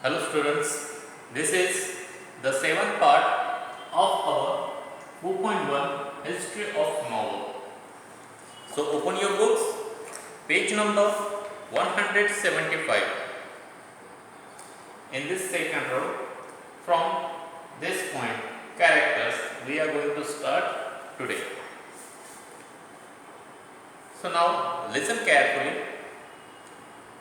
Hello students, this is the seventh part of our 4.1 History of Novel. So open your books, page number 175. In this second row, from this point, characters, we are going to start today. So now listen carefully.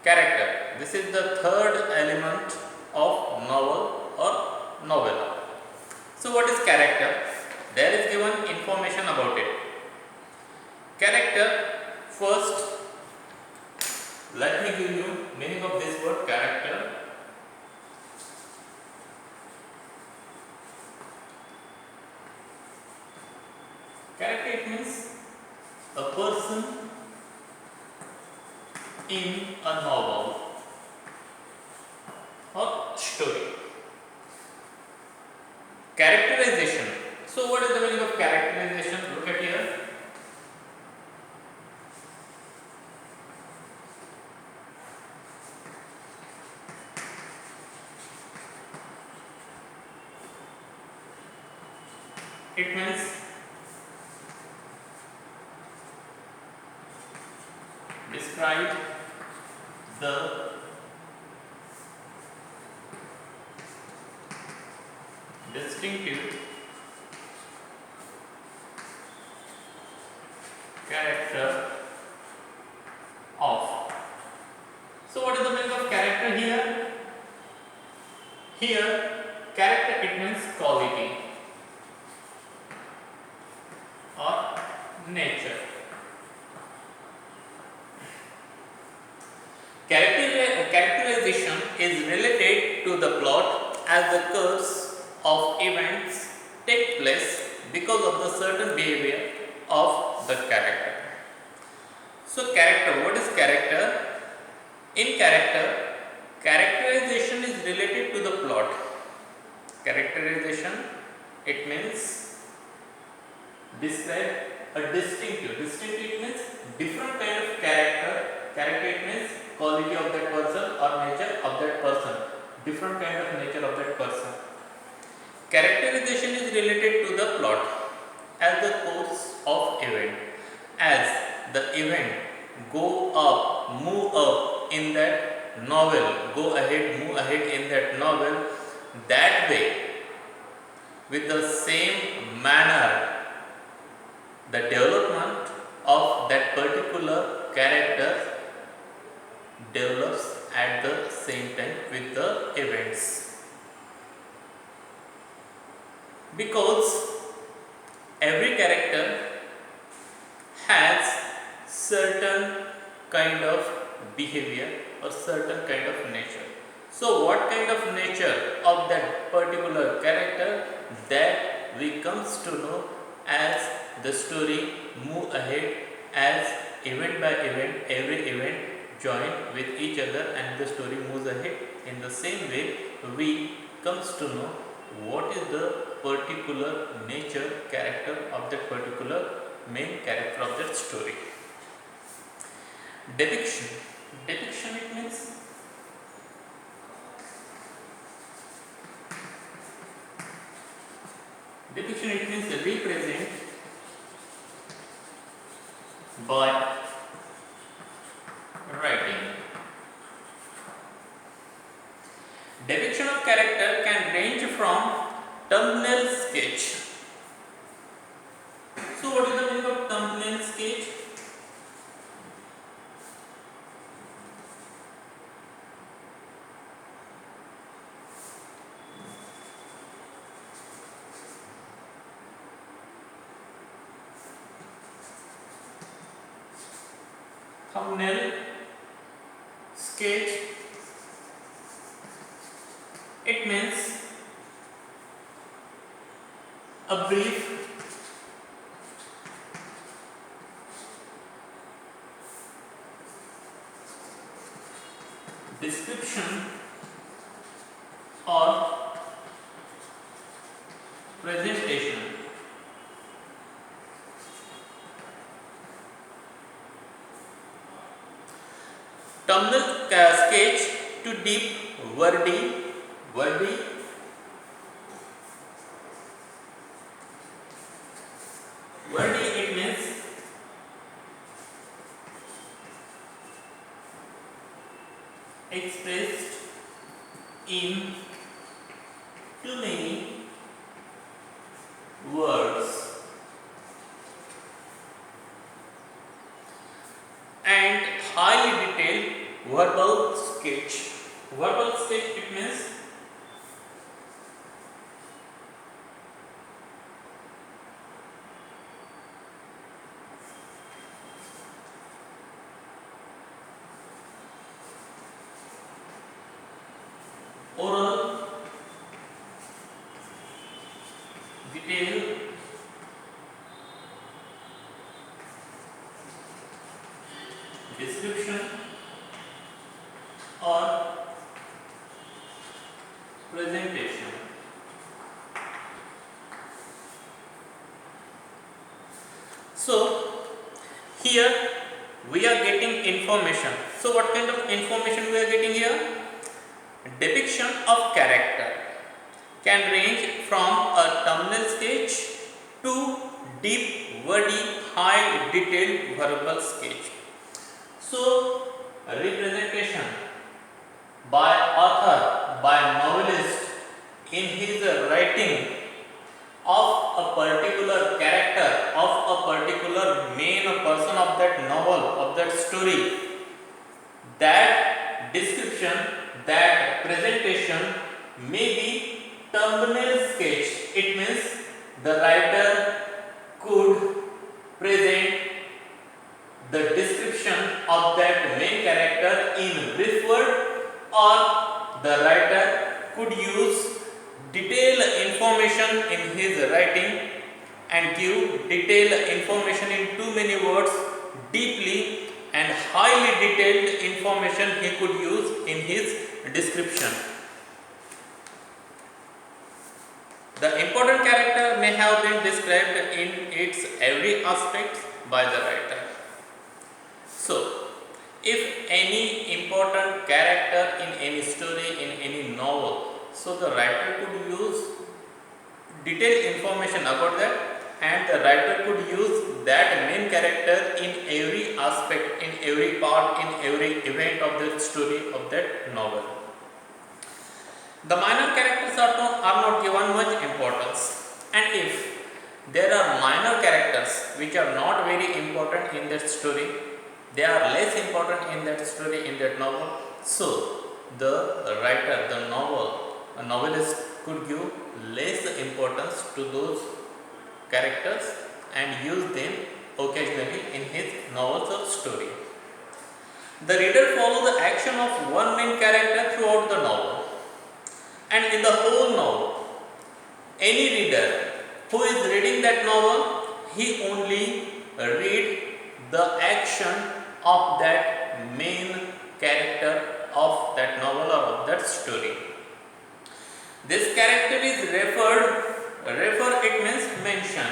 Character. This is the third element of novel or novella. So what is character? There is given information about it. Character, first let me give you meaning of this word character. Character, it means a person in a novel or story. Characterization. So what is the meaning of characterization? Look at here. It means describe the distinctive character of. So what is the meaning of character here? Here, character, it means quality or nature. Characterization is related to the plot as the course of events take place because of the certain behavior of the character. So character, what is character? In character, characterization is related to the plot. Characterization, it means describe a distinctive. Distinctive, it means different kind of character. Character, it means quality of that person or nature of that person. Different kind of nature of that person. Characterization is related to the plot as the course of event. As the event go up, move up in that novel, go ahead, move ahead in that novel, that way, with the same manner, the development of that particular character develops at the same time with the events. Because every character has certain kind of behavior or certain kind of nature. So what kind of nature of that particular character, that we comes to know as the story move ahead, as event by event, every event join with each other and the story moves ahead. In the same way, we comes to know what is the particular nature, character of that particular main character of that story. Depiction. Depiction, it means represent by writing. Depiction of character can range from thumbnail sketch. So what is the meaning of thumbnail sketch? Thumbnail sketch, it means a brief description or presentation thumbnail sketch to deep wordy Wordy, wordy it means expressed in too many words and highly detailed verbal sketch. Verbal sketch it means oral, detailed, description or presentation. So here we are getting information. So what kind of information we are getting here? Depiction of character can range from a thumbnail sketch to deep, wordy, high detailed verbal sketch. So representation by author, by novelist in his writing of a particular character, of a particular main person of that novel, of that story, that description, that presentation may be thumbnail sketch. It means the writer could present the description of that main character in brief word, or the writer could use detailed information in his writing and give detailed information in too many words, deeply and highly detailed information he could use in his description. The important character may have been described in its every aspect by the writer. So, if any important character in any story, in any novel, so the writer could use detailed information about that, and the writer could use that main character in every aspect, in every part, in every event of the story of that novel. The minor characters are not given much importance, and if there are minor characters which are not very important in that story, they are less important in that story, in that novel, so the writer, the novelist could give less importance to those characters and use them occasionally in his novels or story. The reader follows the action of one main character throughout the novel, and in the whole novel, any reader who is reading that novel, he only read the action of that main character of that novel or of that story. This character is refer it means mention.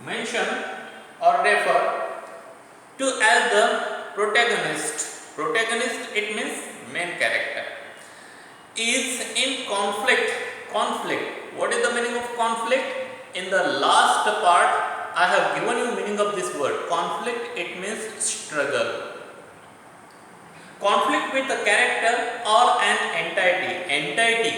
Mention or refer to as the protagonist. Protagonist it means main character is in conflict. Conflict. What is the meaning of conflict? In the last part I have given you meaning of this word. Conflict it means struggle. Conflict with a character or an entity. Entity.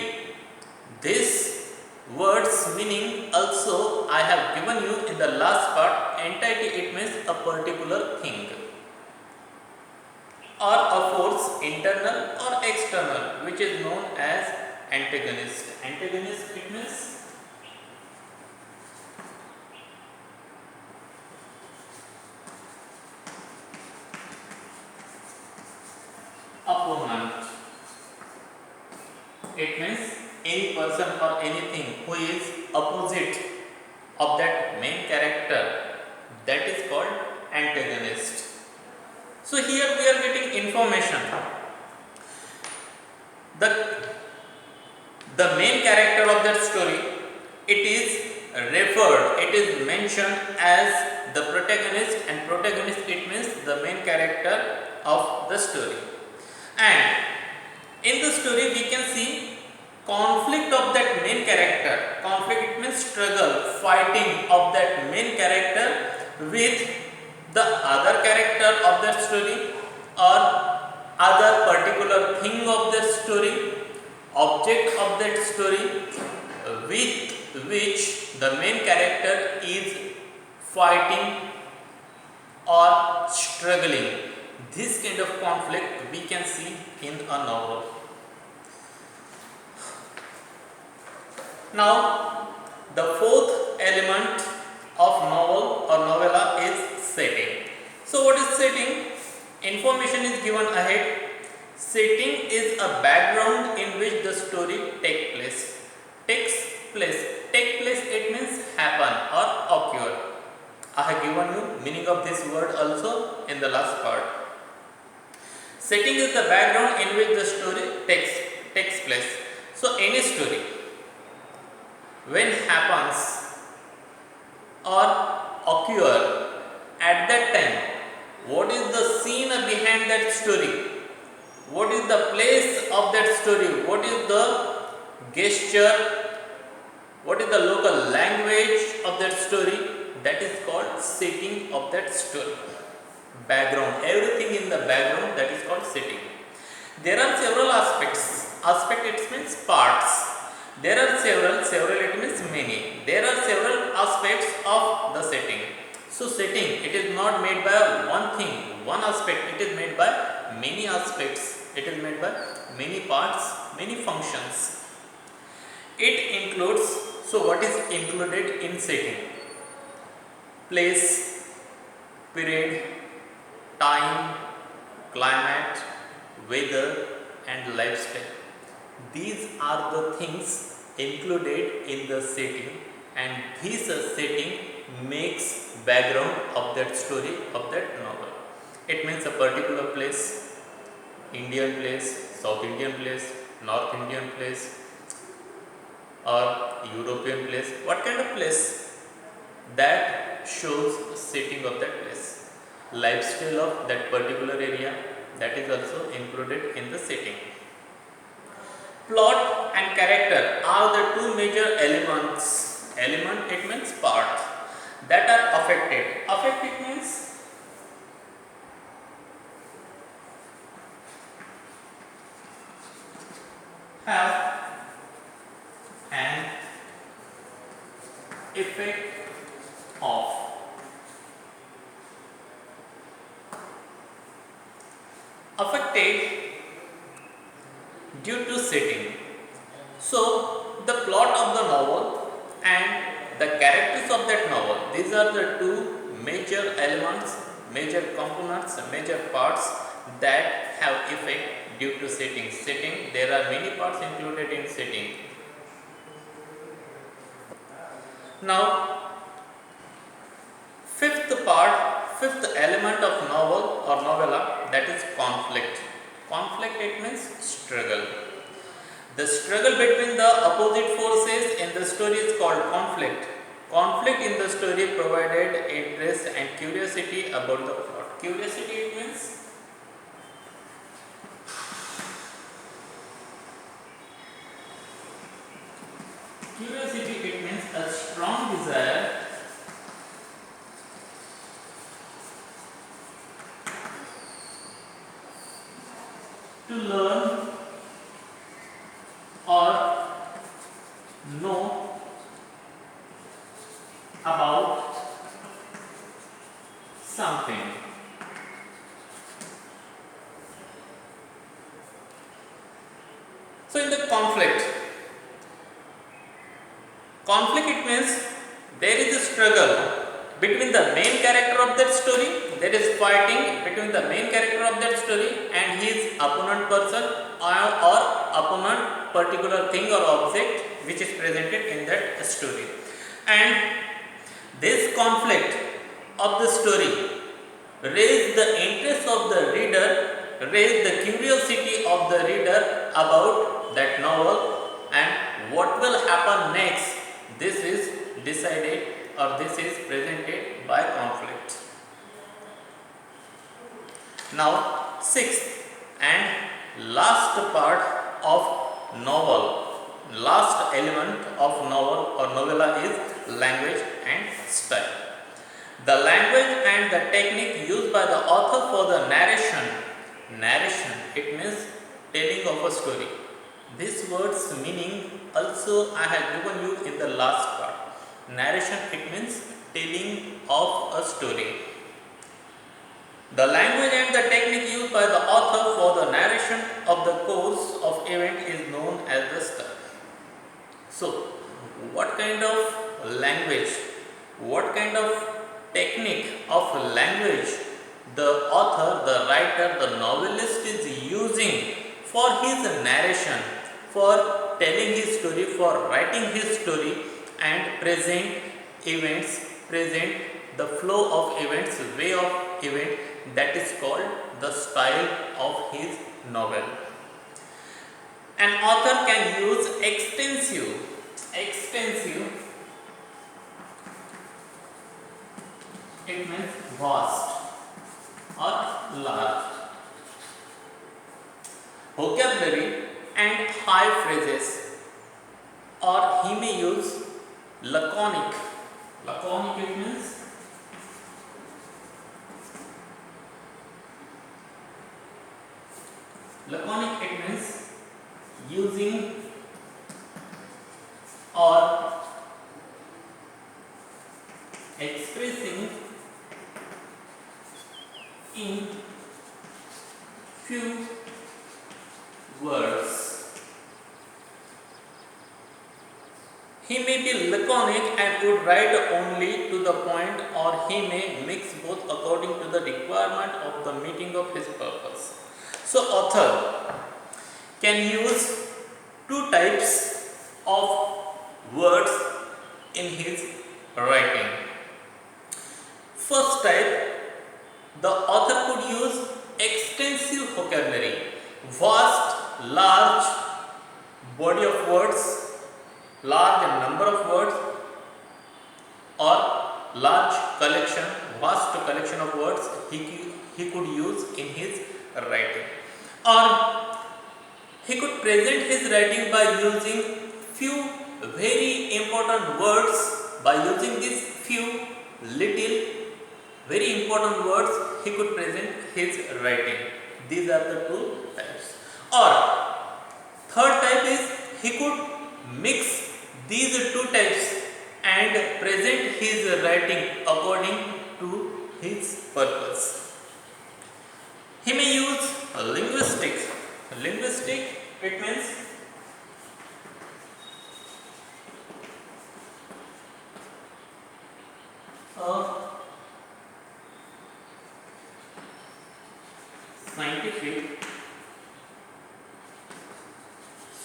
This word's meaning also I have given you in the last part. Entity it means a particular thing or a force, internal or external, which is known as antagonist. Antagonist it means opponent. It means any person or anything who is opposite of that main character, that is called antagonist. So here we are getting information. The main character of that story, it is referred, it is mentioned as the protagonist, and protagonist it means the main character of the story. And in the story we can see conflict of that main character. Conflict it means struggle, fighting of that main character with the other character of that story or other particular thing of that story, object of that story with which the main character is fighting or struggling. This kind of conflict we can see in a novel. Now, the fourth element of novel or novella is setting. So, what is setting? Information is given ahead. Setting is a background in which the story takes place. Take place it means happen or occur. I have given you meaning of this word also in the last part. Setting is the background in which the story takes place. So, any story when happens or occur at that time, what is the scene behind that story? What is the place of that story? What is the gesture? What is the local language of that story? That is called setting of that story. Background, everything in the background, that is called setting. There are several aspects. Aspect it means parts. There are several it means many. There are several aspects of the setting. So setting, it is not made by one thing, one aspect, it is made by many aspects. It is made by many parts, many functions. It includes, so what is included in setting? Place, period, time, climate, weather and lifestyle. These are the things included in the setting, and this setting makes background of that story, of that novel. It means a particular place, Indian place, South Indian place, North Indian place or European place. What kind of place? That shows setting of that place. Lifestyle of that particular area, that is also included in the setting. Plot and character are the two major elements. Element it means part that are affected. Affect it means have an effect of. Affected due to setting. So, the plot of the novel and the characters of that novel, these are the two major elements, major components, major parts that have effect due to setting. Setting, there are many parts included in setting. Now, fifth element of novel or novella, that is conflict. Conflict it means struggle. The struggle between the opposite forces in the story is called conflict. Conflict in the story provided interest and curiosity about the plot. Curiosity it means a strong desire to learn or know about something. So in the conflict it means there is a struggle between the main character of that story, there is fighting between the main character of that story and his opponent person or opponent particular thing or object which is presented in that story. And this conflict of the story raise the interest of the reader, raise the curiosity of the reader about that novel and what will happen next. This is decided or this is presented by conflict. Now, sixth and last part of novel, last element of novel or novella is language and style. The language and the technique used by the author for the narration, it means telling of a story. This word's meaning also I have given you in the last part. Narration, it means telling of a story. The language and the technique used by the author for the narration of the course of event is known as the style. So, what kind of language, what kind of technique of language the author, the writer, the novelist is using for his narration, for telling his story, for writing his story and present events, present the flow of events, way of event, that is called the style of his novel. An author can use extensive, it means vast or large, vocabulary and high phrases, or he may use laconic. Laconic, it means using or expressing in few words. He may be laconic and would write only to the point, or he may mix both according to the requirement of the meeting of his purpose. So, author can use two types of words in his writing. First type, the author could use extensive vocabulary, vast, large body of words, large number of words, or large collection, vast collection of words he could use in his writing. Or he could present his writing by using few very important words. By using these few little very important words, he could present his writing. These are the two types. Or third type is he could mix these two types and present his writing according to his purpose. He may use linguistic. Linguistic, it means scientific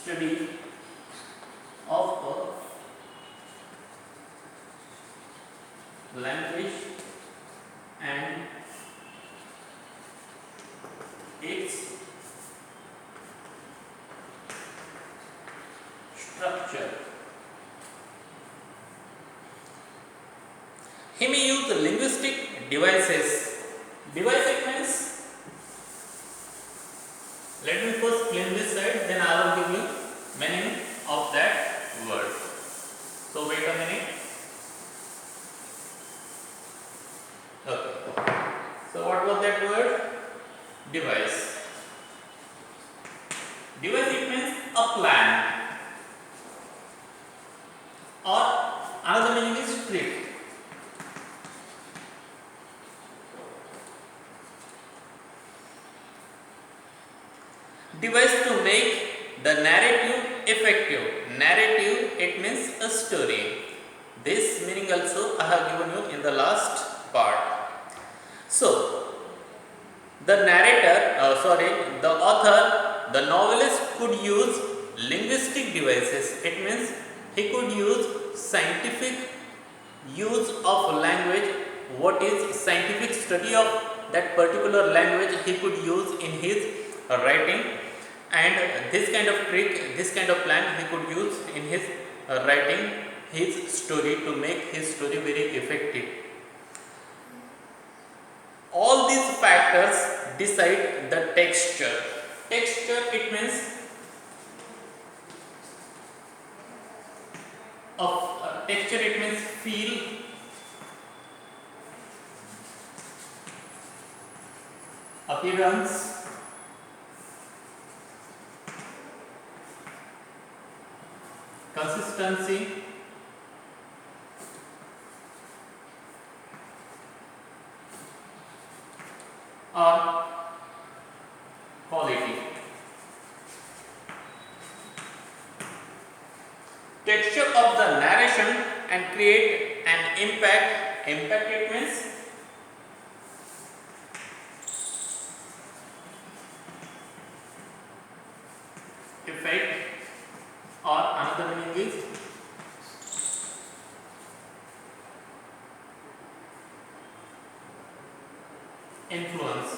study of a language and its structure. He may use the linguistic devices. Device, it means, let me first clean this side, then I will give you meaning of that word. So wait a minute. Okay. So what was that word? Device. Device, it means a plan, or another meaning is trick. Device to make the narrative effective. Narrative, it means a story. This meaning also I have given you in the last part. So, the narrator, the author, the novelist could use linguistic devices. It means he could use scientific use of language. What is scientific study of that particular language he could use in his writing, and this kind of trick, this kind of plan he could use in his writing his story, to make his story very effective. All these factors decide the texture. Texture, it means texture, it means feel, appearance, consistency, or quality. Texture of the narration and create an impact. Impact, it means effect, or another meaning is influence.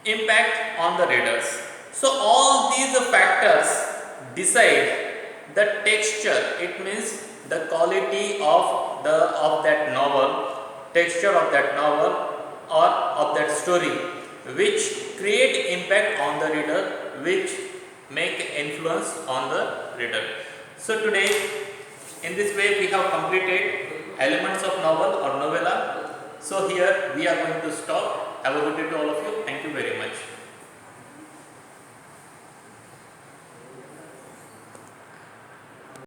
Impact on the readers. So all these factors decide the texture. It means the quality of that novel, texture of that novel or of that story, which create impact on the reader, which make influence on the reader. So today, in this way, we have completed elements of novel or novella. So here we are going to stop. Have a good day to all of you. Thank you very much.